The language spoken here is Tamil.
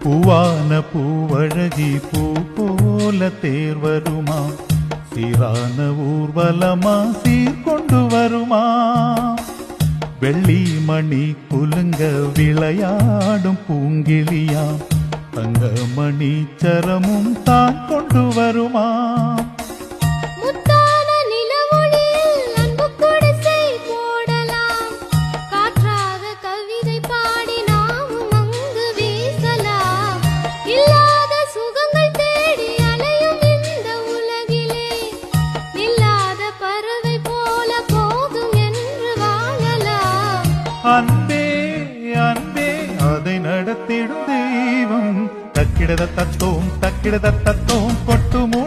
பூவான பூவழகி பூ போல தேர் வருமா, சீரான ஊர்வலமா சீர்கொண்டு வருமா, வெள்ளி மணி குலுங்க விளையாடும் பூங்கிளியாம், தங்க மணி சரமும் தான் கொண்டு வருமா. அன்பே அன்பே அதை நடத்திடும் தெய்வம், தக்கிடத தத்தோம் கொட்டுமோ